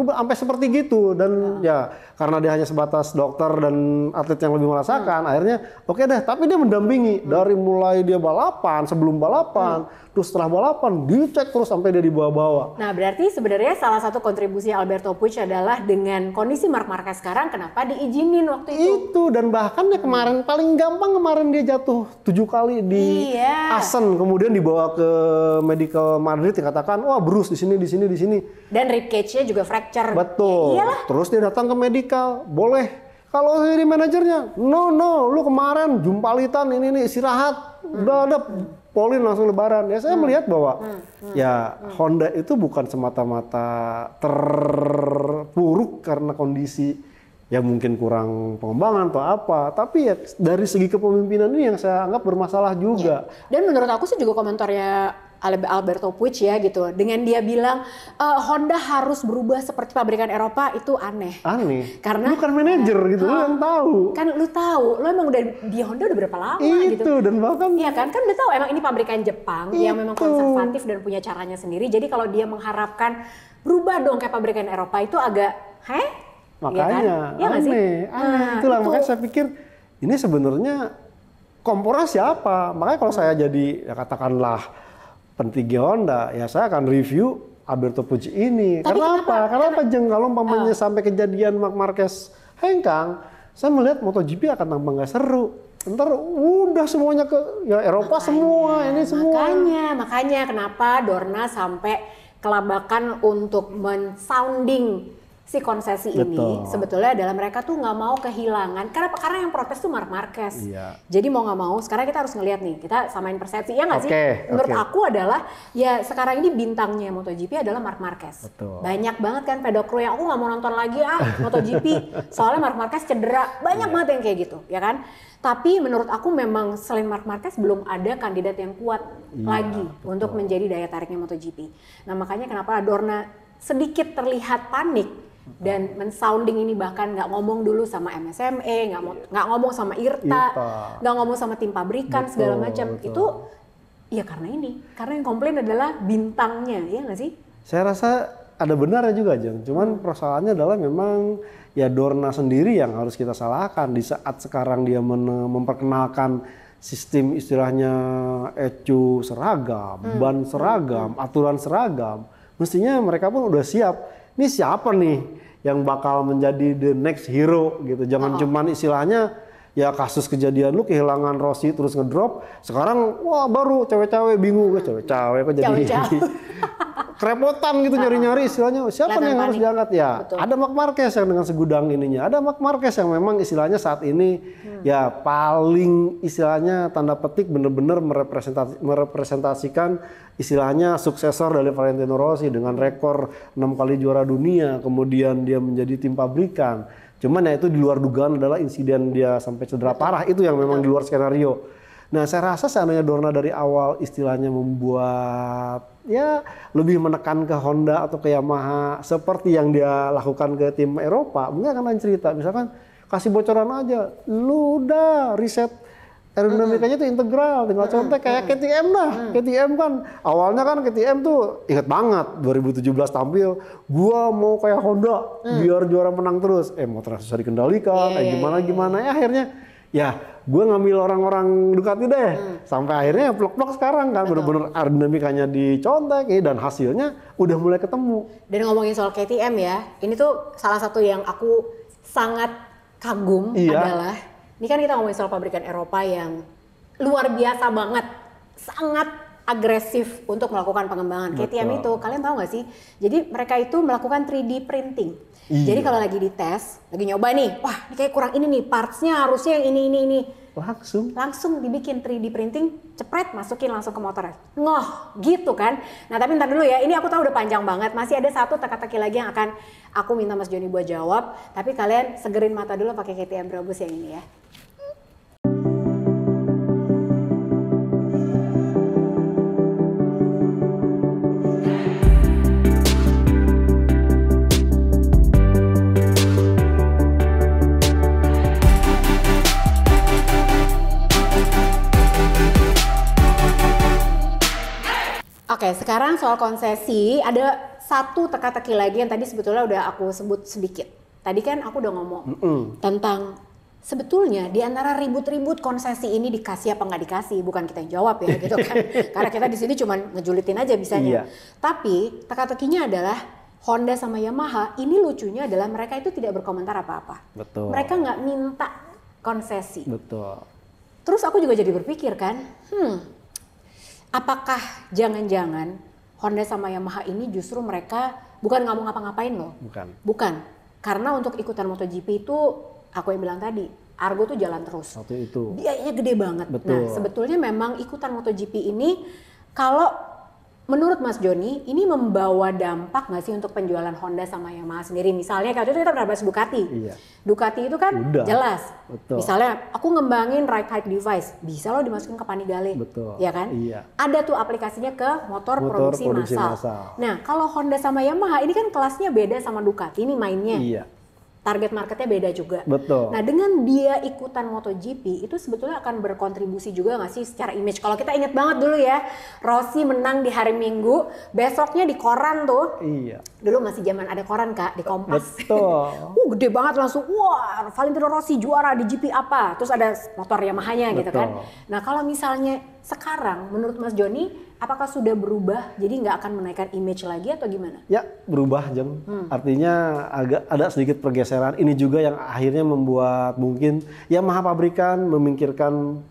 sampai seperti gitu dan ya karena dia hanya sebatas dokter dan atlet yang lebih merasakan akhirnya oke deh, tapi dia mendampingi dari mulai dia balapan, sebelum balapan, terus setelah balapan dicek terus sampai dia dibawa-bawa. Nah berarti sebenarnya salah satu kontribusi Alberto Puig adalah dengan kondisi Marc Marquez sekarang kenapa diizinin waktu itu. Itu dan bahkan dia kemarin paling gampang dia jatuh 7 kali di Asen, kemudian dibawa ke medical Madrid dikatakan wah bruise di sini. Dan rib cage-nya juga fracture. Betul. Terus dia datang ke medical, boleh. Kalau jadi manajernya, no, lu kemarin jumpalitan ini istirahat, udah ada polin langsung lebaran. Ya saya melihat bahwa ya Honda itu bukan semata-mata terpuruk karena kondisi ya mungkin kurang pengembangan atau apa, tapi ya dari segi kepemimpinan ini yang saya anggap bermasalah juga. Dan menurut aku sih juga komentarnya Alberto Puig ya gitu, dengan dia bilang Honda harus berubah seperti pabrikan Eropa itu aneh. Karena lu kan manajer gitu, lu yang tahu. Kan lu tahu, lu emang udah di Honda udah berapa lama gitu. Itu dan bahkan iya kan udah tahu emang ini pabrikan Jepang yang memang konservatif dan punya caranya sendiri. Jadi kalau dia mengharapkan berubah dong kayak pabrikan Eropa itu agak makanya ya kan? aneh. Itulah makanya saya pikir ini sebenarnya kompornya siapa? Makanya kalau saya jadi ya katakanlah pentingnya Honda, ya saya akan review Alberto Puig ini. Karena apa? Karena kalau umpamanya sampai kejadian Marc Marquez hengkang, saya melihat MotoGP akan tambah nggak seru. Ntar udah semuanya ke Eropa semua, ini semua. Makanya kenapa Dorna sampai kelabakan untuk men-sounding si konsesi ini sebetulnya adalah mereka tuh nggak mau kehilangan. Karena yang protes tuh Marc Marquez. Jadi mau nggak mau sekarang kita harus ngelihat nih, kita samain persepsi ya nggak sih? Menurut aku adalah ya sekarang ini bintangnya MotoGP adalah Marc Marquez. Banyak banget kan pedok crew yang aku nggak mau nonton lagi MotoGP soalnya Marc Marquez cedera, banyak banget yang kayak gitu ya kan. Tapi menurut aku memang selain Marc Marquez belum ada kandidat yang kuat lagi untuk menjadi daya tariknya MotoGP. Nah makanya kenapa Dorna sedikit terlihat panik dan men-sounding ini, bahkan nggak ngomong dulu sama MSME, nggak ngomong sama IRTA, nggak ngomong sama tim pabrikan segala macam. Itu ya karena yang komplain adalah bintangnya, ya nggak sih? Saya rasa ada benarnya juga, Jeng. Cuman persoalannya adalah memang ya Dorna sendiri yang harus kita salahkan di saat sekarang dia memperkenalkan sistem istilahnya ECU seragam, ban seragam, aturan seragam. Mestinya mereka pun udah siap. Ini siapa nih yang bakal menjadi the next hero gitu. Jangan cuman istilahnya ya kasus kejadian lu kehilangan Rossi terus ngedrop. Sekarang wah baru cewek-cewek bingung. Cewek-cewek kok jadi kerepotan gitu nyari-nyari istilahnya. Siapa nih yang harus diangkat ya? Ada Marc Marquez yang dengan segudang ininya. Ada Marc Marquez yang memang istilahnya saat ini ya paling istilahnya tanda petik benar-benar merepresentasikan istilahnya suksesor dari Valentino Rossi dengan rekor 6 kali juara dunia, kemudian dia menjadi tim pabrikan. Cuman ya itu di luar dugaan adalah insiden dia sampai cedera parah, itu yang memang di luar skenario. Nah saya rasa seandainya Dorna dari awal istilahnya membuat ya lebih menekan ke Honda atau ke Yamaha seperti yang dia lakukan ke tim Eropa, mungkin akan lain cerita. Misalkan kasih bocoran aja, lu udah riset aerodinamikanya itu integral, tinggal contek kayak KTM lah. KTM kan awalnya kan KTM tuh inget banget 2017 tampil, gua mau kayak Honda biar juara menang terus. Motor susah dikendalikan, gimana ya akhirnya ya gua ngambil orang-orang Ducati deh. Sampai akhirnya plok-plok sekarang kan bener-bener aerodinamikanya dicontek dan hasilnya udah mulai ketemu. Dan ngomongin soal KTM ya, ini tuh salah satu yang aku sangat kagum adalah ini kan kita ngomongin soal pabrikan Eropa yang luar biasa banget, sangat agresif untuk melakukan pengembangan. KTM itu, kalian tahu nggak sih? Jadi mereka itu melakukan 3D printing. Jadi kalau lagi dites, lagi nyoba nih, wah ini kayak kurang ini nih, partsnya harusnya yang ini. Langsung dibikin 3D printing, cepret, masukin langsung ke motor. Ngoh, gitu kan. Nah tapi ntar dulu ya, ini aku tahu udah panjang banget. Masih ada satu teka-teki lagi yang akan aku minta Mas Joni buat jawab. Tapi kalian segerin mata dulu pakai KTM Brabus yang ini ya. Oke, sekarang soal konsesi, ada satu teka-teki lagi yang tadi sebetulnya udah aku sebut sedikit. Tadi kan aku udah ngomong tentang sebetulnya di antara ribut-ribut konsesi ini dikasih apa nggak dikasih, bukan kita yang jawab ya gitu kan. Karena kita di sini cuma ngejulitin aja bisanya. Tapi teka-tekinya adalah Honda sama Yamaha, ini lucunya adalah mereka itu tidak berkomentar apa-apa. Mereka nggak minta konsesi. Terus aku juga jadi berpikir kan, apakah jangan-jangan Honda sama Yamaha ini justru mereka bukan nggak mau ngapa-ngapain loh? Bukan. Karena untuk ikutan MotoGP itu, aku yang bilang tadi, Argo tuh jalan terus. Biayanya gede banget. Nah sebetulnya memang ikutan MotoGP ini, kalau menurut Mas Joni, ini membawa dampak nggak sih untuk penjualan Honda sama Yamaha sendiri? Misalnya kalau itu kita pernah bahas Ducati. Ducati itu kan jelas. Misalnya aku ngembangin ride height device, bisa lo dimasukin ke Panigale, ya kan? Ada tuh aplikasinya ke motor produksi massal. Nah kalau Honda sama Yamaha ini kan kelasnya beda sama Ducati ini mainnya. Target marketnya beda juga. Nah dengan dia ikutan MotoGP itu sebetulnya akan berkontribusi juga nggak sih secara image? Kalau kita inget banget dulu ya, Rossi menang di hari Minggu, besoknya di koran tuh. Dulu masih zaman ada koran Kak, di Kompas. Gede banget langsung, wah Valentino Rossi juara di GP apa? Terus ada motor Yamahanya gitu kan. Nah kalau misalnya sekarang menurut Mas Joni, apakah sudah berubah jadi nggak akan menaikkan image lagi atau gimana? Ya berubah Jeng, artinya agak ada sedikit pergeseran. Ini juga yang akhirnya membuat mungkin Yamaha pabrikan memikirkan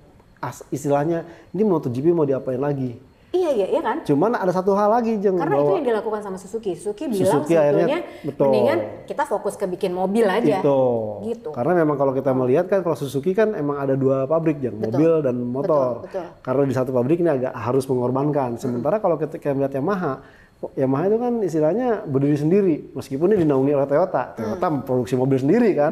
istilahnya ini MotoGP mau diapain lagi. Iya kan? Cuman ada satu hal lagi Jeng. Karena itu yang dilakukan sama Suzuki. Suzuki bilang sebetulnya mendingan kita fokus ke bikin mobil aja. Gitu. Karena memang kalau kita melihat kan kalau Suzuki kan emang ada dua pabrik Jeng, mobil dan motor. Karena di satu pabrik ini agak harus mengorbankan. Sementara kalau kita melihat Yamaha itu kan istilahnya berdiri sendiri, meskipun ini dinaungi oleh Toyota. Toyota memproduksi mobil sendiri kan.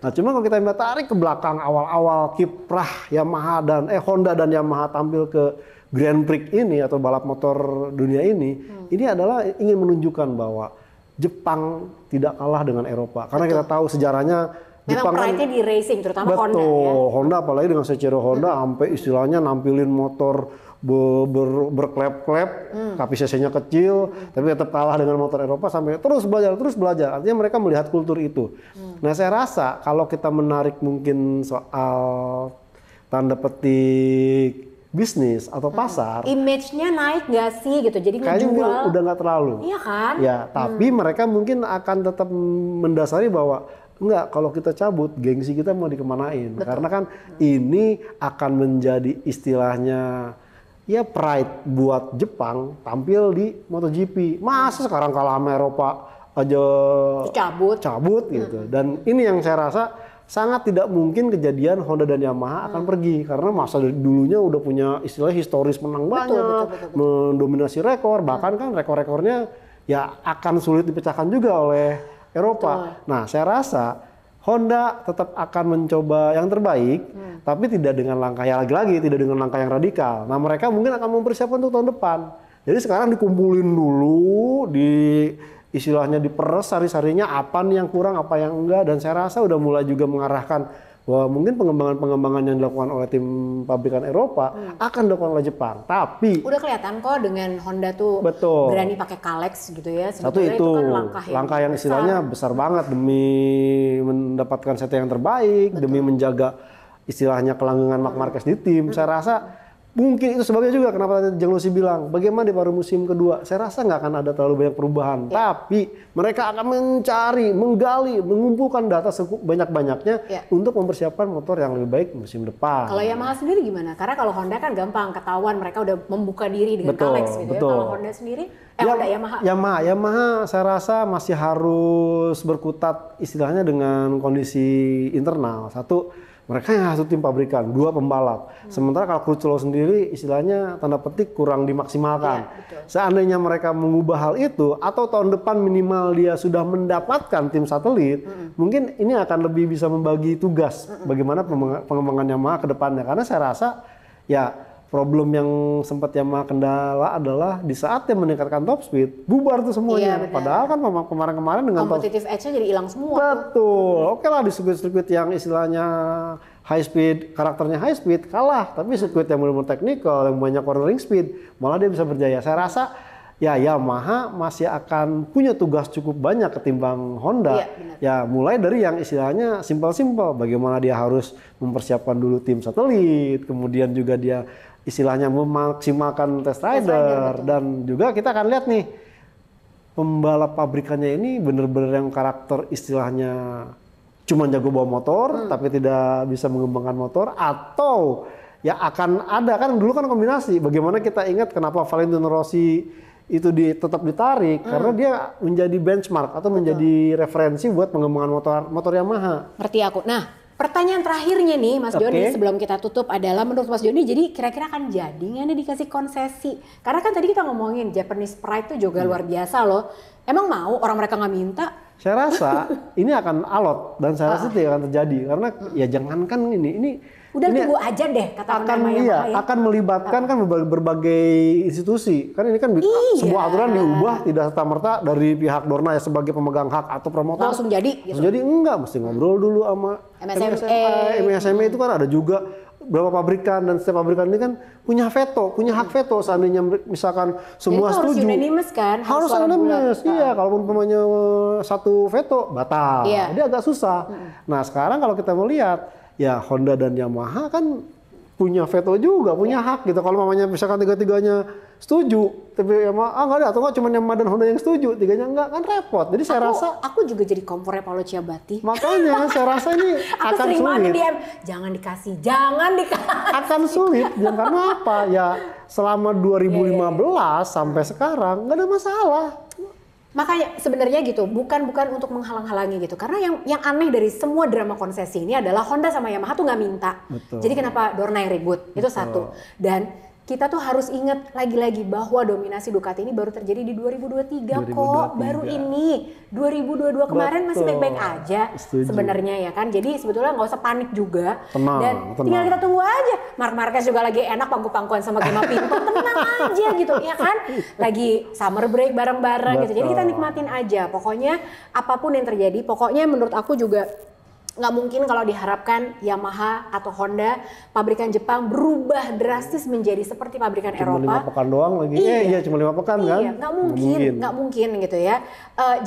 Nah cuma kalau kita tarik ke belakang awal-awal kiprah Yamaha dan Honda dan Yamaha tampil ke Grand Prix ini atau balap motor dunia ini adalah ingin menunjukkan bahwa Jepang tidak kalah dengan Eropa. Karena kita tahu sejarahnya Jepang kan di racing terutama Honda ya. Honda apalagi dengan Seicaro Honda sampai istilahnya nampilin motor berklep-klep, tapi cc-nya kecil, tapi tetap kalah dengan motor Eropa sampai terus belajar. Artinya mereka melihat kultur itu. Nah saya rasa kalau kita menarik mungkin soal tanda petik bisnis atau pasar, image-nya naik nggak sih gitu, jadi ngejual udah nggak terlalu, iya kan? Ya, tapi mereka mungkin akan tetap mendasari bahwa enggak, kalau kita cabut gengsi kita mau dikemanain, karena kan ini akan menjadi istilahnya ya pride buat Jepang tampil di MotoGP. Masa sekarang kalah sama Eropa aja cabut gitu. Dan ini yang saya rasa sangat tidak mungkin kejadian Honda dan Yamaha akan pergi, karena masa dulunya udah punya istilah historis menang banyak, mendominasi rekor, bahkan kan rekor-rekornya ya akan sulit dipecahkan juga oleh Eropa. Nah saya rasa Honda tetap akan mencoba yang terbaik, tapi tidak dengan langkah yang lagi-lagi, tidak dengan langkah yang radikal. Nah mereka mungkin akan mempersiapkan untuk tahun depan. Jadi sekarang dikumpulin dulu, istilahnya diperes sari-sarinya apa nih yang kurang, apa yang enggak, dan saya rasa udah mulai juga mengarahkan bahwa mungkin pengembangan-pengembangan yang dilakukan oleh tim pabrikan Eropa akan dilakukan oleh Jepang. Tapi udah kelihatan kok dengan Honda tuh berani pakai Kalex gitu ya. Sebetulnya itu kan langkah yang istilahnya besar banget demi mendapatkan set yang terbaik, demi menjaga istilahnya kelanggengan Marc Marquez di tim. Saya rasa Mungkin itu sebabnya juga kenapa tadi Jang Lucy bilang, bagaimana di paruh musim kedua, saya rasa nggak akan ada terlalu banyak perubahan. Tapi mereka akan mencari, menggali, mengumpulkan data banyak-banyaknya untuk mempersiapkan motor yang lebih baik musim depan. Kalau Yamaha sendiri gimana? Karena kalau Honda kan gampang ketahuan, mereka udah membuka diri dengan Kalex gitu ya. Kalau Honda sendiri, Honda Yamaha saya rasa masih harus berkutat istilahnya dengan kondisi internal. Satu, mereka yang satu tim pabrikan, 2 pembalap. Sementara kalau Crutchlow sendiri istilahnya tanda petik kurang dimaksimalkan. Seandainya mereka mengubah hal itu atau tahun depan minimal dia sudah mendapatkan tim satelit, mungkin ini akan lebih bisa membagi tugas bagaimana pengembangan Yamaha ke depannya. Karena saya rasa ya problem yang sempat Yamaha kendala adalah di saat dia meningkatkan top speed, bubar tuh semuanya. Padahal kan kemarin-kemarin dengan competitive edge-nya jadi hilang semua. Betul. Oke lah di sirkuit-sirkuit yang istilahnya high speed, karakternya high speed kalah. Tapi sirkuit yang benar-benar teknikal, yang banyak cornering speed, malah dia bisa berjaya. Saya rasa ya Yamaha masih akan punya tugas cukup banyak ketimbang Honda. Ya mulai dari yang istilahnya simpel-simpel, bagaimana dia harus mempersiapkan dulu tim satelit, kemudian juga dia istilahnya memaksimalkan test rider, dan juga kita akan lihat nih pembalap pabrikannya ini bener-bener yang karakter istilahnya cuma jago bawa motor tapi tidak bisa mengembangkan motor, atau ya akan ada kan dulu kan kombinasi. Bagaimana kita ingat kenapa Valentino Rossi itu tetap ditarik karena dia menjadi benchmark atau menjadi referensi buat pengembangan motor Yamaha. Ngerti aku. Nah, pertanyaan terakhirnya nih Mas Joni sebelum kita tutup adalah menurut Mas Joni jadi kira-kira akan jadi nggak nih dikasih konsesi? Karena kan tadi kita ngomongin Japanese Pride itu juga luar biasa loh. Emang mau orang mereka nggak minta? Saya rasa ini akan alot dan saya rasa tidak akan terjadi karena ya jangankan ini udah tunggu aja deh kata akan melibatkan kan berbagai institusi. Kan ini kan sebuah aturan diubah tidak serta-merta dari pihak Dorna ya sebagai pemegang hak atau promotor. Langsung jadi gitu. Langsung jadi enggak, mesti ngobrol dulu sama MSME itu kan ada juga beberapa pabrikan, dan setiap pabrikan ini kan punya hak veto seandainya misalkan semua setuju. Harus unanimous kan? Harus unanimous, iya. Kalaupun umpamanya satu veto batal, jadi agak susah. Nah sekarang kalau kita melihat ya Honda dan Yamaha kan punya veto juga, punya hak gitu. Kalau mamanya misalkan tiga-tiganya setuju, tapi Yamaha enggak ada, atau enggak cuma Yamaha dan Honda yang setuju, tiganya enggak, kan repot. Jadi saya rasa aku juga jadi kompornya Paolo Ciabatti. Makanya saya rasa ini akan sulit. Jangan dikasih. Akan sulit, karena apa? Ya selama 2015 sampai sekarang nggak ada masalah. Makanya sebenarnya gitu, bukan untuk menghalang-halangi gitu. Karena yang aneh dari semua drama konsesi ini adalah Honda sama Yamaha tuh nggak minta. Jadi kenapa Dorna yang ribut? Itu satu. Dan kita tuh harus ingat lagi-lagi bahwa dominasi Ducati ini baru terjadi di 2023 kok. Baru ini 2022 kemarin masih baik-baik aja sebenarnya ya kan. Jadi sebetulnya nggak usah panik juga. Dan tinggal kita tunggu aja. Marc Marquez juga lagi enak pangku-pangkuan sama Gemma Pinto, tenang aja gitu ya kan. Lagi summer break bareng-bareng gitu. Jadi kita nikmatin aja. Pokoknya apapun yang terjadi, pokoknya menurut aku juga nggak mungkin kalau diharapkan Yamaha atau Honda, pabrikan Jepang berubah drastis menjadi seperti pabrikan Eropa. Cuma 5 pekan doang lagi. Iya, cuma 5 pekan kan? Iya, nggak mungkin gitu ya.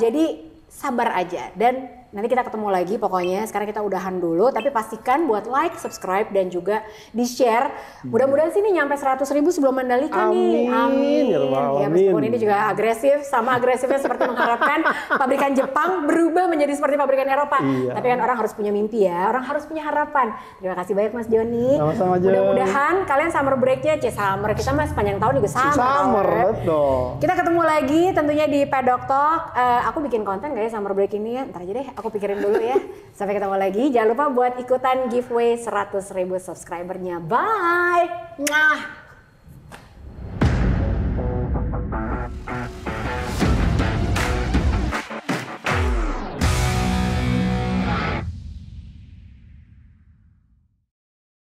Jadi sabar aja dan nanti kita ketemu lagi pokoknya. Sekarang kita udahan dulu, tapi pastikan buat like, subscribe dan juga di-share. Mudah-mudahan sini nyampe 100.000 sebelum Mandalika nih. Amin. Ya meskipun ini juga agresif, sama agresifnya seperti mengharapkan pabrikan Jepang berubah menjadi seperti pabrikan Eropa. Tapi kan orang harus punya mimpi ya, orang harus punya harapan. Terima kasih banyak Mas Joni. Sama-sama aja. Mudah-mudahan kalian summer break-nya, summer kita mas sepanjang tahun juga summer. Betul. Kita ketemu lagi tentunya di Pedok Talk. Aku bikin konten gak ya summer break ini ya? Ntar aja deh. Aku pikirin dulu ya. Sampai ketemu lagi. Jangan lupa buat ikutan giveaway 100.000 subscribernya. Bye. Nah.